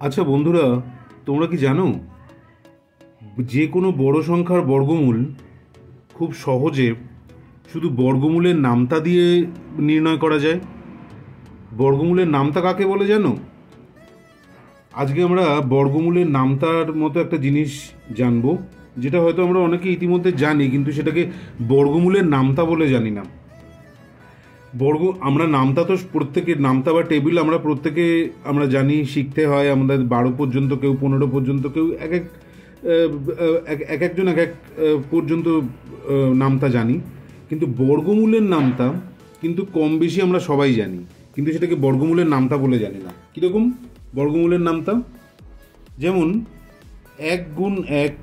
আচ্ছা বন্ধুরা, তোমরা কি জানো যে কোনো বড় সংখ্যার বর্গমূল খুব সহজে শুধু বর্গমূলের নামতা দিয়ে নির্ণয় করা যায়? বর্গমূলের নামতা কাকে বলে জানো? আজকে আমরা বর্গমূলের নামতার মতো একটা জিনিস জানবো, যেটা হয়তো আমরা অনেকে ইতিমধ্যে জানি, কিন্তু সেটাকে বর্গমূলের নামতা বলে জানি না। আমরা নামতা তো প্রত্যেকের নামতা বা টেবিল আমরা জানি, শিখতে হয় আমাদের 12 পর্যন্ত, কেউ 15 পর্যন্ত, কেউ এক একজন এক এক পর্যন্ত নামতা জানি। কিন্তু বর্গমূলের নামতা কিন্তু কম বেশি আমরা সবাই জানি, কিন্তু সেটাকে বর্গমূলের নামতা বলে জানি না। কীরকম বর্গমূলের নামতা? যেমন 1 গুণ 1,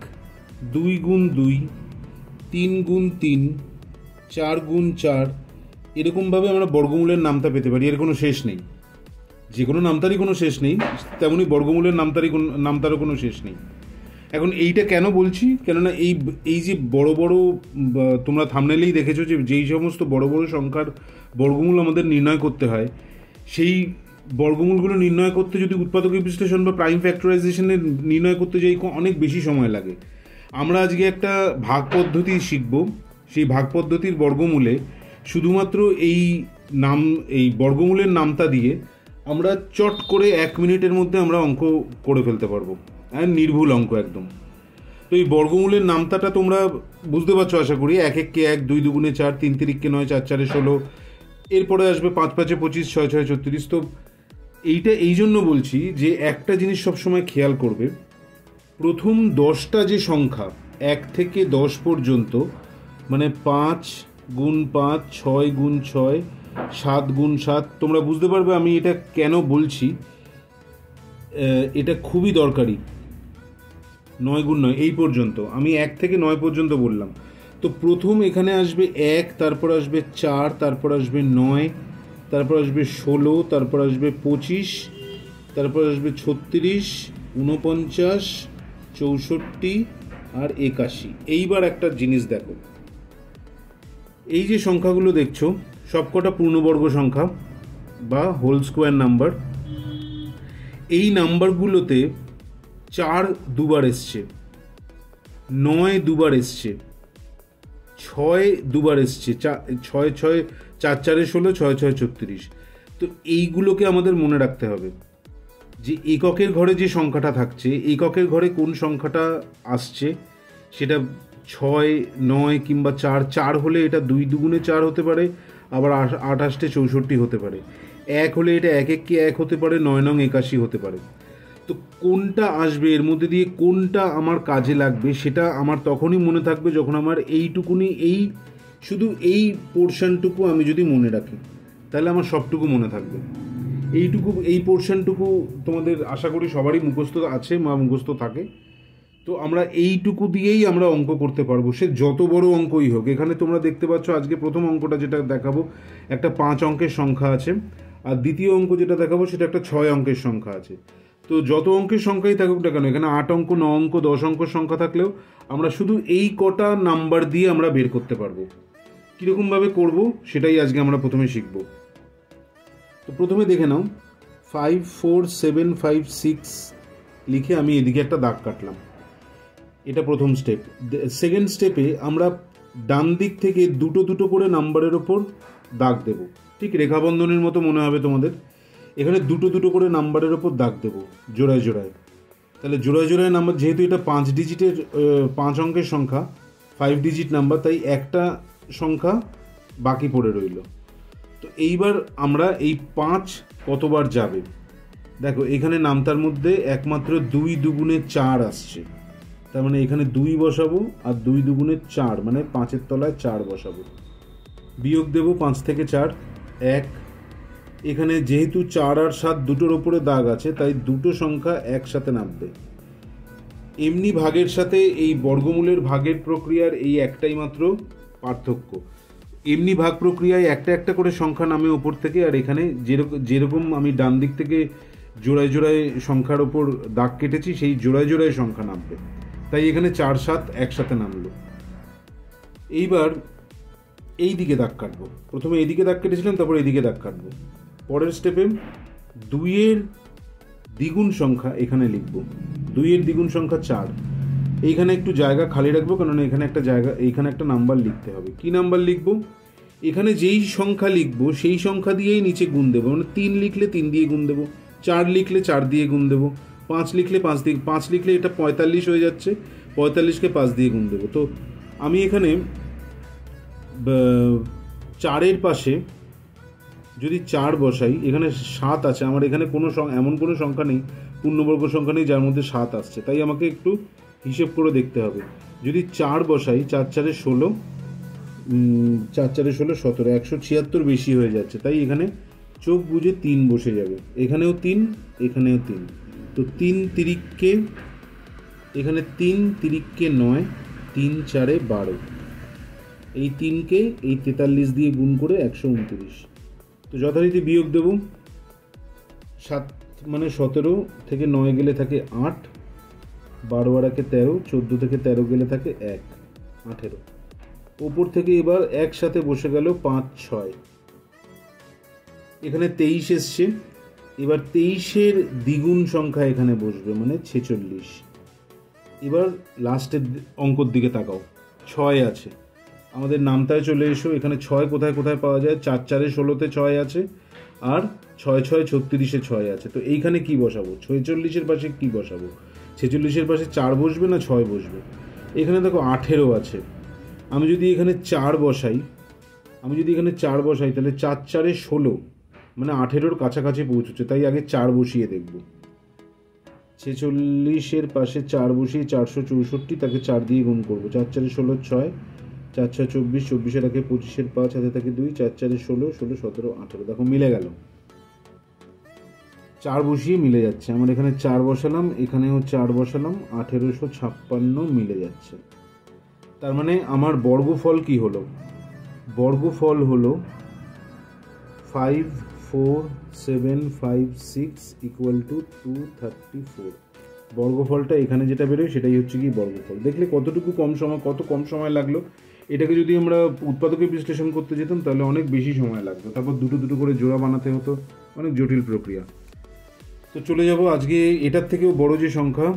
2 গুণ 2, 3 গুণ 3, 4 গুণ 4, এরকমভাবে আমরা বর্গমূলের নামতা পেতে পারি। এর কোনো শেষ নেই। যে কোনো নামতারই কোনো শেষ নেই, তেমনি বর্গমূলের নামতারও কোনো শেষ নেই। এখন এইটা কেন বলছি? কেননা এই যে বড় বড়, তোমরা থাম্বনেইলেই দেখেছো যে যেই সমস্ত বড় বড় সংখ্যার বর্গমূল আমাদের নির্ণয় করতে হয়, সেই বর্গমূলগুলো নির্ণয় করতে যদি উৎপাদক বিশ্লেষণ বা প্রাইম ফ্যাক্টরাইজেশনের নির্ণয় করতে যাই, অনেক বেশি সময় লাগে। আমরা আজকে একটা ভাগ পদ্ধতি শিখব। সেই ভাগ পদ্ধতির বর্গমূলে শুধুমাত্র এই বর্গমূলের নামতা দিয়ে আমরা চট করে 1 মিনিটের মধ্যে আমরা অঙ্ক করে ফেলতে পারবো, আর নির্ভুল অঙ্ক একদম। তো এই বর্গমূলের নামতাটা তোমরা বুঝতে পারছো আশা করি। 1 1 কে 1, 2 2 4, 3 3 কে 9, 4 4 16, এরপরে আসবে 5 5 25, 6 6 36। তো এইটা এই জন্য বলছি যে একটা জিনিস সবসময় খেয়াল করবে, প্রথম 10টা যে সংখ্যা 1 থেকে 10 পর্যন্ত, মানে 5 গুণ 5, 6 গুণ 6, 7 গুণ 7, তোমরা বুঝতে পারবে আমি এটা কেন বলছি। এটা খুবই দরকারি। 9 গুণ 9 এই পর্যন্ত, আমি 1 থেকে 9 পর্যন্ত বললাম। তো প্রথম এখানে আসবে 1, তারপর আসবে 4, তারপর আসবে 9, তারপর আসবে 16, তারপর আসবে 25, তারপর আসবে 36, 49, 64 আর 81। এইবার একটা জিনিস দেখো, এই যে সংখ্যাগুলো দেখছো সবকটা পূর্ণবর্গ সংখ্যা বা হোল স্কোয়ার নাম্বার। এই নাম্বারগুলোতে 4 দুবার এসছে, 9 দুবার এসছে, 6 দুবার এসছে, 6 6 4 4 16, 6 6 36। তো এইগুলোকে আমাদের মনে রাখতে হবে যে এককের ঘরে যে সংখ্যাটা থাকছে, এককের ঘরে কোন সংখ্যাটা আসছে, সেটা 6 9 কিংবা 4। 4 হলে এটা 2 2 4 হতে পারে, আবার 8 8 64 হতে পারে। 1 হলে এটা 1 1 কে 1 হতে পারে, 9 9 81 হতে পারে। তো কোনটা আসবে, এর মধ্যে দিয়ে কোনটা আমার কাজে লাগবে, সেটা আমার তখনই মনে থাকবে যখন আমার এইটুকুনি, শুধু এই পোর্শনটুকু আমি যদি মনে রাখি, তাহলে আমার সবটুকু মনে থাকবে। এই পোর্শনটুকু তোমাদের আশা করি সবারই মুখস্থ আছে বা মুখস্থ থাকে। তো আমরা এইটুকু দিয়েই আমরা অঙ্ক করতে পারবো, সে যত বড় অঙ্কই হোক। এখানে তোমরা দেখতে পাচ্ছ আজকে প্রথম অঙ্কটা যেটা দেখাবো, একটা 5 অঙ্কের সংখ্যা আছে, আর দ্বিতীয় অঙ্ক যেটা দেখাবো সেটা একটা 6 অঙ্কের সংখ্যা আছে। তো যত অঙ্কের সংখ্যাই থাকুক না কেন, এখানে 8 অঙ্ক, 9 অঙ্ক, 10 অঙ্কের সংখ্যা থাকলেও আমরা শুধু এই কটা নাম্বার দিয়ে আমরা বের করতে পারবো। কীরকমভাবে করব সেটাই আজকে আমরা প্রথমে শিখব। তো প্রথমে দেখে নাও, 5 4 7 5 6 লিখে আমি এদিকে একটা দাগ কাটলাম। এটা প্রথম স্টেপ। সেকেন্ড স্টেপে আমরা ডান দিক থেকে দুটো দুটো করে নাম্বারের ওপর দাগ দেব, ঠিক রেখাবন্ধনের মতো মনে হবে তোমাদের। এখানে দুটো দুটো করে নাম্বারের ওপর দাগ দেব জোড়ায় জোড়ায়। তাহলে জোড়ায় জোড়ায় নাম্বার, যেহেতু এটা 5 ডিজিটের 5 অঙ্কের সংখ্যা, 5 ডিজিট নাম্বার, তাই একটা সংখ্যা বাকি পড়ে রইল। তো এইবার আমরা এই 5 কতবার যাবে দেখো, এখানে নামতার মধ্যে একমাত্র 2 2 4 আসছে, তার মানে এখানে 2 বসাবো, আর 2 2 4 মানে 5-এর তলায় 4 বসাবো। বিয়োগ দেব 5 থেকে 4, 1। এখানে যেহেতু 4 আর 7 দুটোর ওপরে দাগ আছে, তাই দুটো সংখ্যা একসাথে নামবে। এমনি ভাগের সাথে এই বর্গমূলের ভাগের প্রক্রিয়ার এই একটাই মাত্র পার্থক্য। এমনি ভাগ প্রক্রিয়ায় একটা একটা করে সংখ্যা নামে ওপর থেকে, আর এখানে যেরকম আমি ডান দিক থেকে জোড়ায় জোড়ায় সংখ্যার ওপর দাগ কেটেছি, সেই জোড়ায় জোড়ায় সংখ্যা নামবে। তাই এখানে 4 7 একসাথে নামলো। এইবার এই দিকে দাগ কাটবো। প্রথমে এইদিকে দাগ কেটেছিলাম, তারপর এইদিকে দাগ কাটবো। পরের স্টেপে 2-এর দ্বিগুণ সংখ্যা এখানে লিখব। 2-এর দ্বিগুণ সংখ্যা 4। এইখানে একটু জায়গা খালি রাখবো, কারণ এখানে একটা জায়গা, এইখানে একটা নাম্বার লিখতে হবে। কি নাম্বার লিখব? এখানে যেই সংখ্যা লিখব সেই সংখ্যা দিয়েই নিচে গুণ দেবো। মানে 3 লিখলে 3 দিয়ে গুণ দেবো, 4 লিখলে 4 দিয়ে গুণ দেবো, 5 লিখলে 5 দিয়ে, 5 লিখলে এটা 45 হয়ে যাচ্ছে, 45কে 5 দিয়ে গুণ দেবো। তো আমি এখানে 4-এর পাশে যদি 4 বসাই, এখানে 7 আছে, আমার এখানে কোনো এমন কোনো সংখ্যা নেই, পূর্ণবর্গ সংখ্যা নেই যার মধ্যে 7 আসছে, তাই আমাকে একটু হিসেব করে দেখতে হবে। যদি 4 বসাই, 4-4 16, 4-4 16 17, 176 বেশি হয়ে যাচ্ছে, তাই এখানে চোখ বুঝে 3 বসে যাবে। এখানেও 3, এখানেও 3। তো 3 তিরিককে, এখানে 3 তিরিককে 9, 3 4-এ 12। এই 3কে এই 43 দিয়ে গুণ করে 129। তো যথারীতি বিয়োগ দেব। 7 মানে 17 থেকে 9 গেলে থাকে 8, 12 আর 1 13, 14 থেকে 13 গেলে থাকে 1, 18। ওপর থেকে এবার একসাথে বসে গেল 5 6। এখানে 23 এসছে, এবার 23-এর দ্বিগুণ সংখ্যা এখানে বসবে, মানে 46। এবার লাস্টের অঙ্কর দিকে তাকাও, 6 আছে, আমাদের নামতায় চলে এসো। এখানে 6 কোথায় কোথায় পাওয়া যায়? 4-4-এ 16-তে 6 আছে, আর 6-6 36-এ 6 আছে। তো এইখানে কি বসাবো? 46-এর পাশে কি বসাবো? 46-এর পাশে 4 বসবে না 6 বসবে? এখানে দেখো 18 আছে, আমি যদি এখানে 4 বসাই, তাহলে 4-4-এ 16, মানে 18-র কাছাকাছি পৌঁছচ্ছে, তাই আগে 4 বসিয়ে দেখব। 46-এর পাশে 4 বসিয়ে 464, তাকে 4 দিয়ে গুণ করবো। 4-4-এ 16 6, 4-4 24, 24-এর আগে 25-এর 5, হাতে থাকে 2, 4-4-এ 16, 16 17 18। দেখো মিলে গেল, 4 বসিয়ে মিলে যাচ্ছে। আমার এখানে 4 বসালাম, এখানেও 4 বসালাম, 1856 মিলে যাচ্ছে। তার মানে আমার বর্গফল কি হলো? বর্গফল হলো 54756 = 234। বর্গফলটা এখানে যেটা বেরোয় সেটাই হচ্ছে কি বর্গফল। দেখলে কতটুকু কত কম সময় লাগলো। এটাকে যদি আমরা উৎপাদকে বিশ্লেষণ করতে যেতাম তাহলে অনেক বেশি সময় লাগতো, তারপর দুটো দুটো করে জোড়া বানাতে হতো, অনেক জটিল প্রক্রিয়া। তো চলে যাব আজকে এটার থেকেও বড় যে সংখ্যা,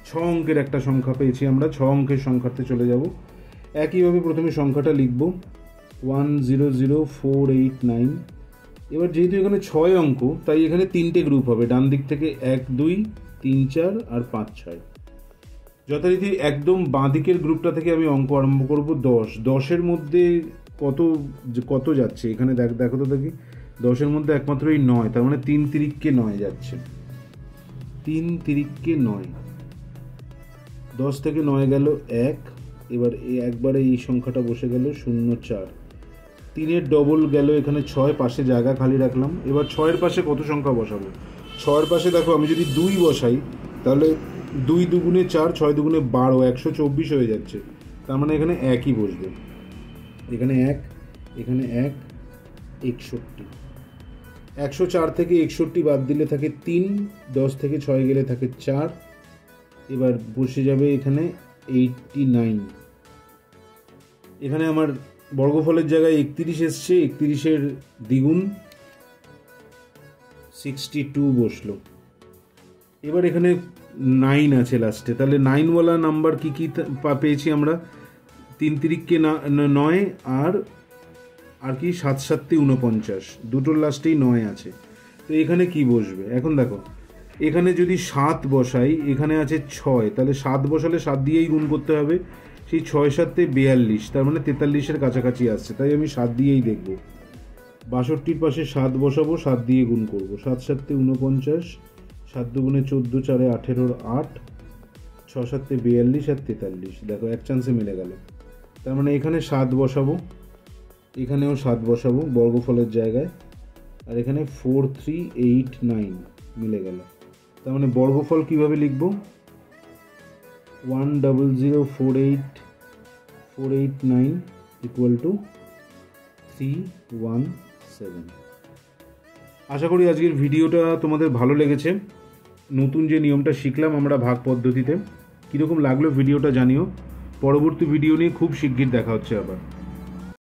6 অঙ্কের একটা সংখ্যা পেয়েছি আমরা, 6 অঙ্কের সংখ্যাতে চলে যাব। একইভাবে প্রথমে সংখ্যাটা লিখব 100489। এবার যেহেতু এখানে 6 অঙ্ক, তাই এখানে 3টে গ্রুপ হবে, ডান দিক থেকে 1 2 3 4 আর 5 6। যথারীতি একদম বাঁ দিকের গ্রুপটা থেকে আমি অঙ্ক আরম্ভ করব 10। 10-এর মধ্যে কত যাচ্ছে এখানে দেখো তো দেখি। 10-এর মধ্যে একমাত্র এই 9, তার মানে 3 তিরিককে 9 যাচ্ছে, 3 তিরিককে 9। 10 থেকে 9 গেল 1, এবার একবারে এই সংখ্যাটা বসে গেল 0 4। 3-এর ডবল গেল এখানে 6, পাশে জায়গা খালি রাখলাম। এবার 6-এর পাশে কত সংখ্যা বসাবো? 6-এর পাশে দেখো আমি যদি 2 বসাই, তাহলে 2 দুগুণে 4, 6 দুগুণে 12, 124 হয়ে যাচ্ছে, তার মানে এখানে 1ই বসবে। এখানে 1, এখানে 1, 61। 104 থেকে 61 বাদ দিলে থাকে 3, 10 থেকে 6 গেলে থাকে 4, এবার বসে যাবে এখানে 89। এখানে আমার বর্গফলের জায়গায় 31 এসছে, 31-এর দ্বিগুণ 62 বসলো। এবার এখানে 9 আছে লাস্টে, তাহলে 9ওয়ালা নাম্বার কি কি পেয়েছি আমরা? 3 তিরিককে 9 আর কি 7 7 49, দুটোর লাস্টেই 9 আছে। তো এখানে কি বসবে? এখন দেখো এখানে যদি 7 বসাই, এখানে আছে 6, তাহলে 7 বসালে 7 দিয়েই গুণ করতে হবে, সেই 6 7 42, তার মানে 43-এর কাছাকাছি আসছে, তাই আমি 7 দিয়েই দেখব। 62-র পাশে 7 বসাবো, 7 দিয়ে গুণ করবো। 7 7 49, 7 দুগুণে 14, 4 18, 8, 6 7 42 আর 43। দেখো এক চান্সে মিলে গেল, তার মানে এখানে 7 বসাবো, এখানেও 7 বসাবো বর্গফলের জায়গায়, আর এখানে 4389 মিলে গেল। তার মানে বর্গফল কিভাবে লিখব? 10048489 = 317। আশা করি আজকের ভিডিওটা তোমাদের ভালো লেগেছে। নতুন যে নিয়মটা শিখলাম আমরা ভাগ পদ্ধতিতে, কীরকম লাগলো ভিডিওটা জানিও। পরবর্তী ভিডিও নিয়ে খুব শিগগির দেখা হচ্ছে আবার।